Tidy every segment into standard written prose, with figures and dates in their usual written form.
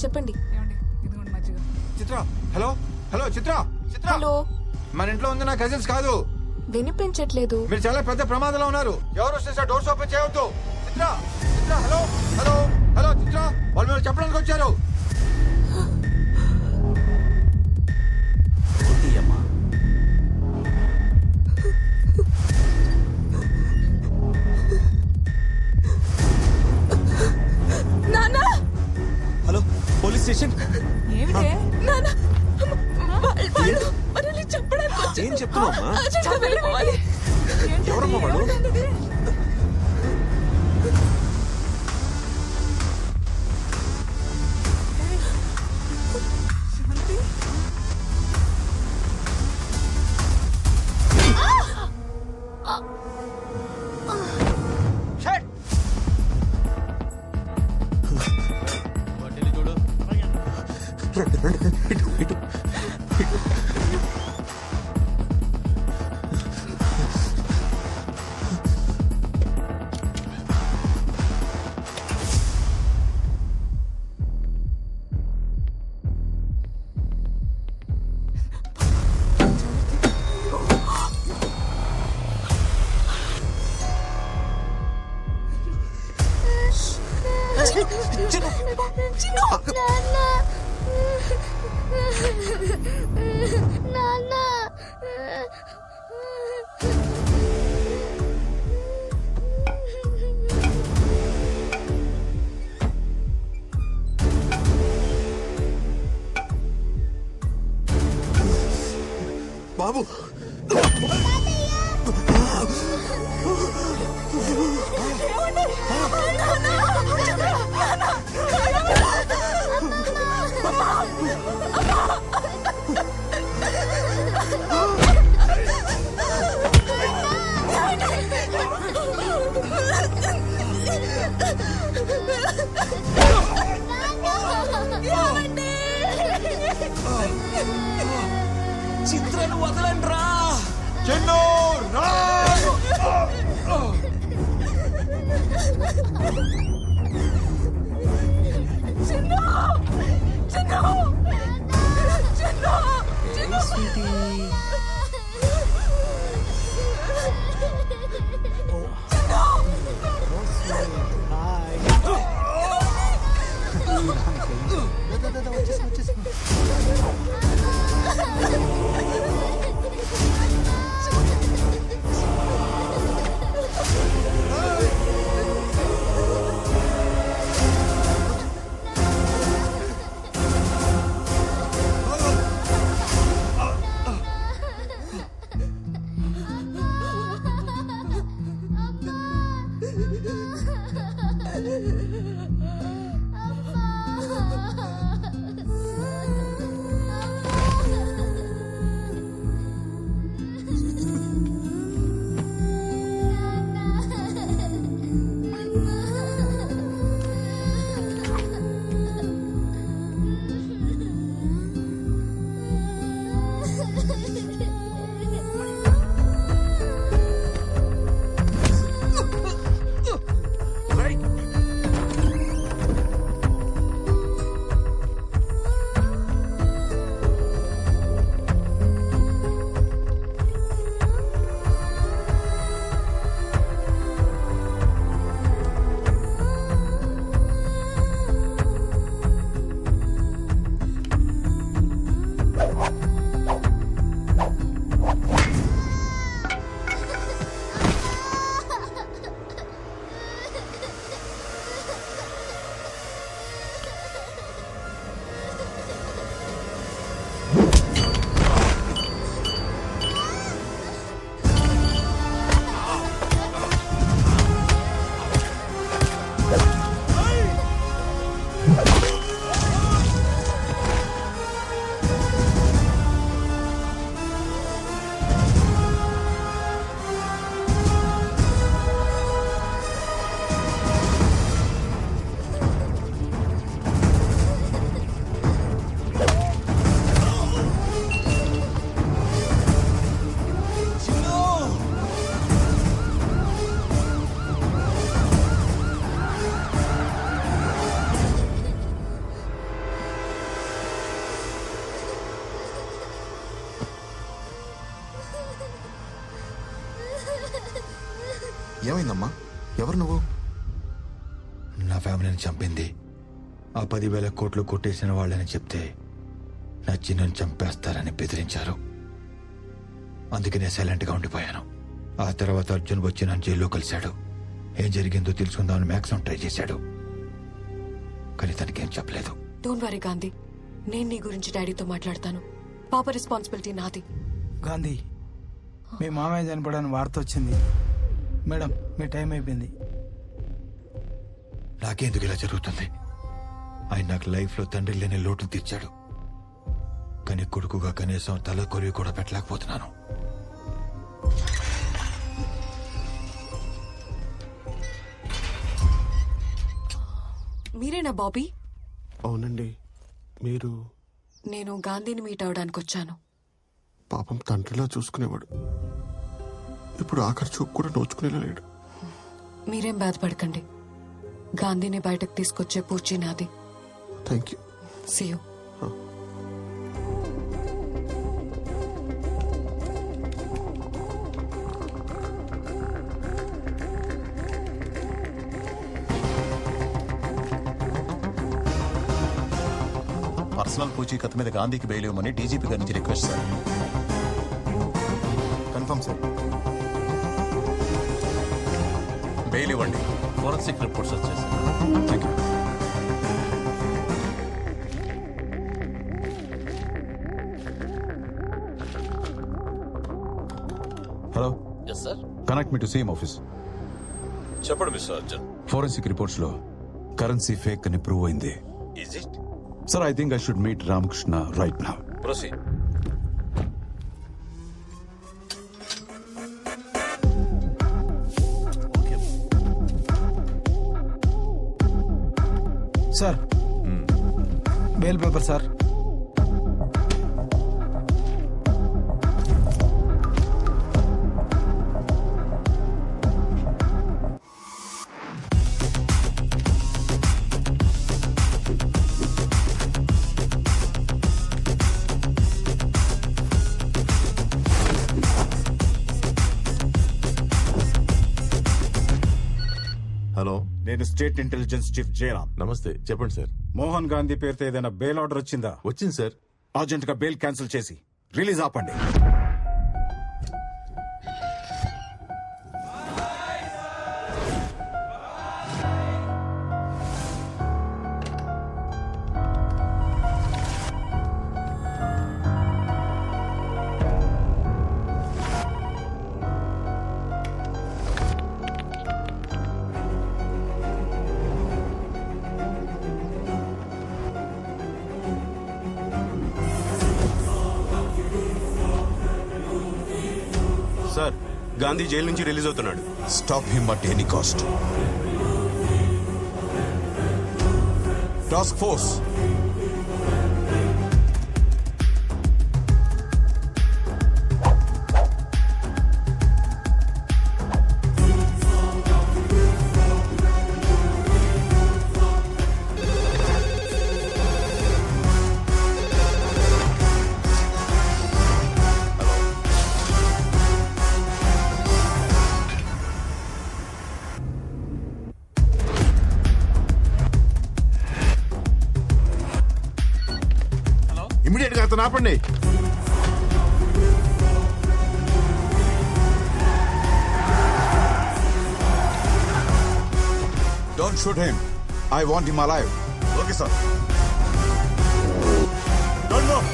చెప్పండి. చిత్ర, hello hello చిత్ర, చిత్ర. Hello. మన ఇంట్లో ఉంది నా కజిన్స్ కాదు. వినిపించట్లేదు. మీరు చాలా పెద్ద ప్రమాదంలో ఉన్నారు. ఎవరు వస్తే డోర్స్ ఓపెన్ చేయవద్దు. చిత్ర, చిత్ర, హలో హలో హలో చిత్ర, వాళ్ళు మీరు చెప్పడానికి వచ్చారు. నానా. Hello police station. నానా, వాళ్ళు మనల్ని చంపడానికి వచ్చారు. ఏం చెప్తున్నావమ్మా? అర్జెంట్గా వెళ్ళిపోవాలి. ఎవరమ్మా వాళ్ళు? ఇటు బాబు చిత్రాలు వదలండి రా. చిన్ను రా. ఏమైందమ్మా? ఎవరు నువ్వు? నా ఫ్యామిలీని చంపింది ఆ 10,000 కోట్లు కొట్టేసిన వాళ్ళని చెప్తే నా చిన్నని చంపేస్తారని బెదిరించారు. అందుకే నేను సైలెంట్గా ఉండిపోయాను. ఆ తర్వాత అర్జున్ వచ్చి నన్ను జైల్లో కలిశాడు. ఏం జరిగిందో తెలుసుకుందామని మ్యాక్సిమం ట్రై చేశాడు, కానీ తనకేం చెప్పలేదు. డోంట్ వరీ గాంధీ, నేను నీ గురించి డాడీతో మాట్లాడతాను. పాప రెస్పాన్సిబిలిటీ నాది. గాంధీ, మీ మామయ్య చనిపోవడానికి వార్త వచ్చింది మేడం. మీ టైం అయిపోయింది. నాకెందుకు ఇలా జరుగుతుంది? ఆయన నాకు లైఫ్లో తండ్రి లేని లోటును తీర్చాడు, కానీ కొడుకుగా కనీసం తల కొరివి కూడా పెట్టలేకపోతున్నాను. మీరేనా బాబీ? అవునండి. మీరు? నేను గాంధీని మీట్ అవడానికి వచ్చాను. పాపం తండ్రిలా చూసుకునేవాడు. ఇప్పుడు ఆఖరి చూపు కూడా నోచుకునేలా లేడు. మీరేం బాధపడకండి. గాంధీని బయటకు తీసుకొచ్చే పూచి నాది. Thank you. See you. Personal పూచీకత్తు మీద గాంధీకి బెయిల్ ఇవ్వమని డీజీపీ గారి నుంచి request sir. Confirm sir. Bail ఇవ్వండి. ఫోరెన్సిక్ రిపోర్ట్స్ వచ్చేసి. Thank you. Hello, yes sir. Connect me to CM office. చెప్పండి మిస్టర్ అర్జున్. ఫోరెన్సిక్ రిపోర్ట్స్ లో కరెన్సీ ఫేక్ అని ప్రూవ్ అయింది. Is it? Sir, I think I should meet Ramakrishna right now. Proceed. Sir, bail paper sir. Hello, నేను state intelligence chief Jayaram. నమస్తే. చెప్పండి sir. Mohan Gandhi పేరుతో ఏదైనా bail order వచ్చిందా? వచ్చింది సార్. అర్జెంట్ గా బెయిల్ క్యాన్సిల్ చేసి రిలీజ్ ఆపండి. సార్, గాంధీ జైలు నుంచి రిలీజ్ అవుతున్నాడు. Stop him at any cost. Task force, immediate గా అతను ఆపండి. Don't shoot him. I want him alive. Okay sir. Don't move.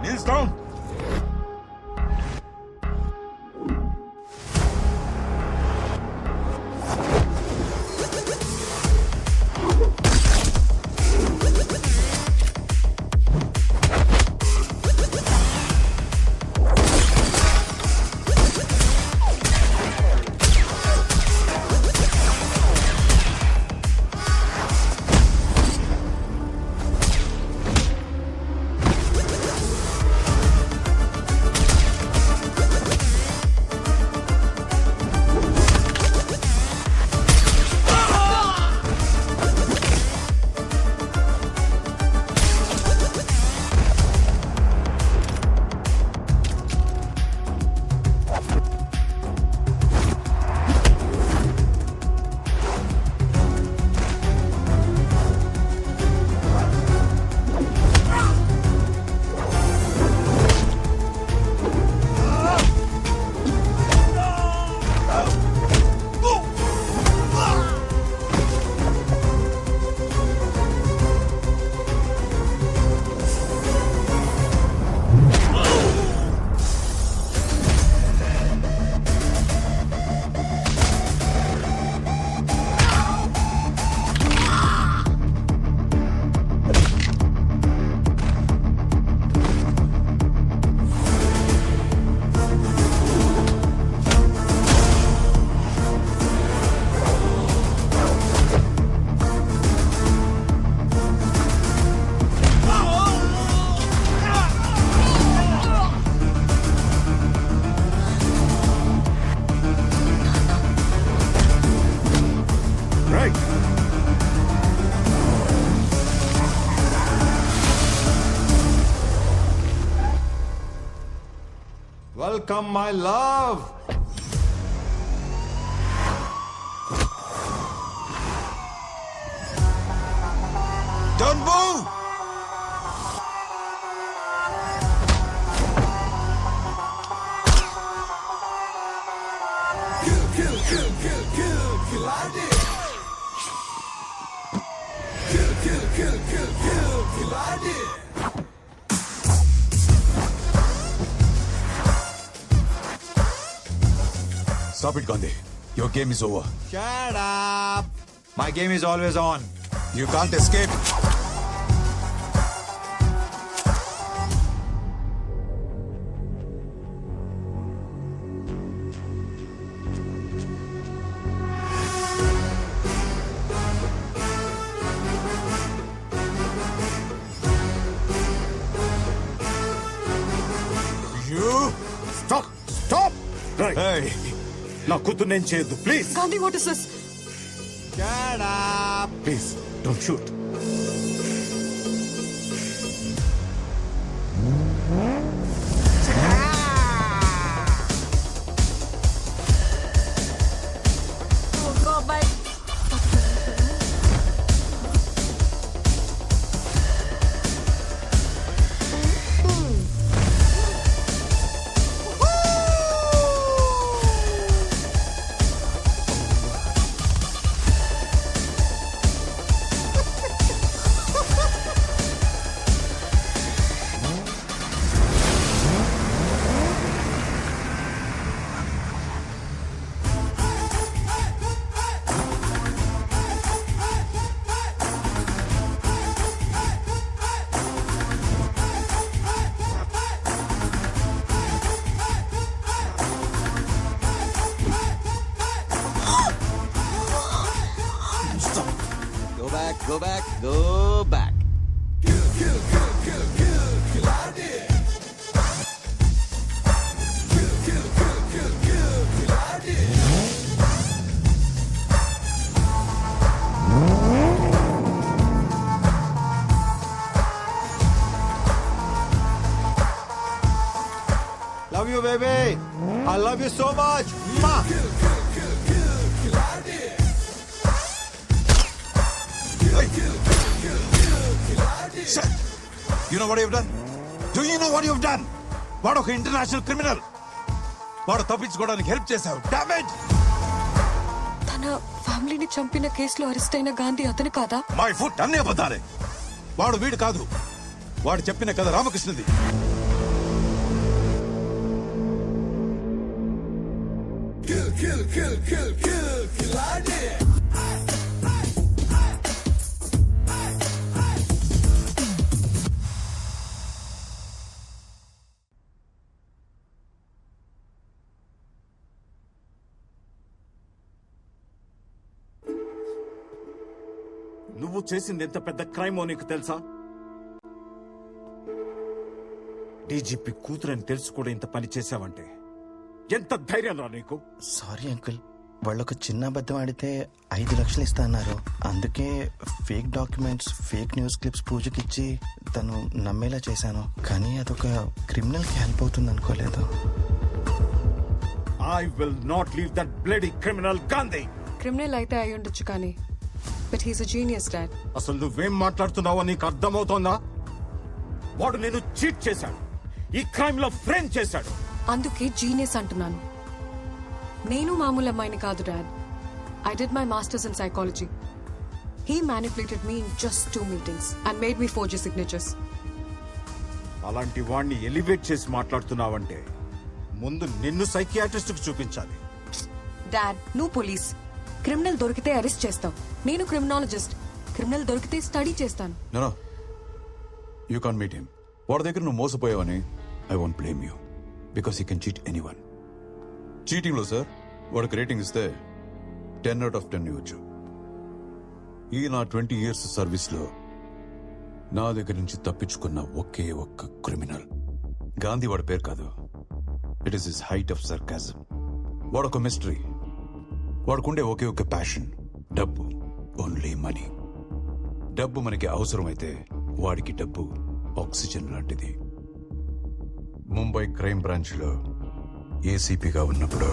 Kneels down. Welcome my love. Don't move! Stop it, Gandhi. Your game is over. Shut up. My game is always on. You can't escape. You stop! Stop! Hey, నా కూతురు నేను చేయొద్దు please. Gandhi, what is this? Shut up. Please don't shoot. Go back, go back. Love you, baby. I love you so much. Mwah. Sir, you know what you've done? Do you know what you've done? వాడు ఒక international criminal. వాడు తప్పించుకోవడానికి help చేశావు. Damn it! తన ఫ్యామిలీని చంపిన కేసులో arrest అయిన గాంధీ అతను కాదా? మై ఫుట్ అన్నీ అబద్ధాలే. వాడు వీడు కాదు. వాడు చెప్పిన కథ రామకృష్ణది. నువ్వు చేసింది ఎంత పెద్ద క్రైమో నీకు తెలుసా? డీజీపీ కూతురని తెలుసు కూడా ఇంత పని చేశావంటే ఎంత ధైర్యం రా నీకు? సారీ అంకుల్, వాళ్ళొక చిన్న అబద్ధం ఆడితే 5 లక్షలు ఇస్తా అన్నారు. అందుకే fake documents, fake news clips పూజకిచ్చి తను నమ్మేలా చేశాను. కానీ అదొక క్రిమినల్ కి హెల్ప్ అవుతుంది అనుకోలేదు. I will not leave that bloody criminal Gandhi. Criminal అయితే అయి ఉండొచ్చు కానీ but he's a genius dad. అసలు నువ్వేం మాట్లాడుతున్నావో నీకు అర్థమవుతోందా? వాడు నేను చీట్ చేశాడు, ఈ క్రైమ్ లో ఫ్రేమ్ చేశాడు. అందుకే జీనియస్ అంటున్నాను. నేను మామూలు అమ్మాయిని కాదు dad. I did my masters in psychology. He manipulated me in just 2 meetings and made me forge his signatures. అలాంటి వాడిని ఎలివేట్ చేసి మాట్లాడుతున్నావంటే ముందు నిన్ను సైకియాట్రిస్ట్ కు చూపించాలి. డాడ్, నువ్వు పోలీస్. క్రిమినల్ దొరికితే అరెస్ట్ చేస్తావు. నేను క్రిమినాలజిస్ట్. క్రిమినల్ దొరికితే స్టడీ చేస్తాను. No. You can't meet him. వాడి దగ్గర నువ్వు మోసపోయావని I won't blame you. Because he can cheat anyone. Cheating లో సార్ వాడికి రేటింగ్ ఇస్తే 10 out of 10 ఇవ్వచ్చు. ఈ నా 20 years సర్వీస్ లో నా దగ్గర నుంచి తప్పించుకున్న ఒకే ఒక్క క్రిమినల్ గాంధీ. వాడి పేరు కాదు, it is his height of sarcasm. వాడొక మిస్టరీ. వాడుకుండే ఒకే ఒక ప్యాషన్, డబ్బు. Only money. డబ్బు మనకి అవసరమైతే వాడికి డబ్బు ఆక్సిజన్ లాంటిది. ముంబై క్రైమ్ బ్రాంచ్ లో ఏసీపీగా ఉన్నప్పుడు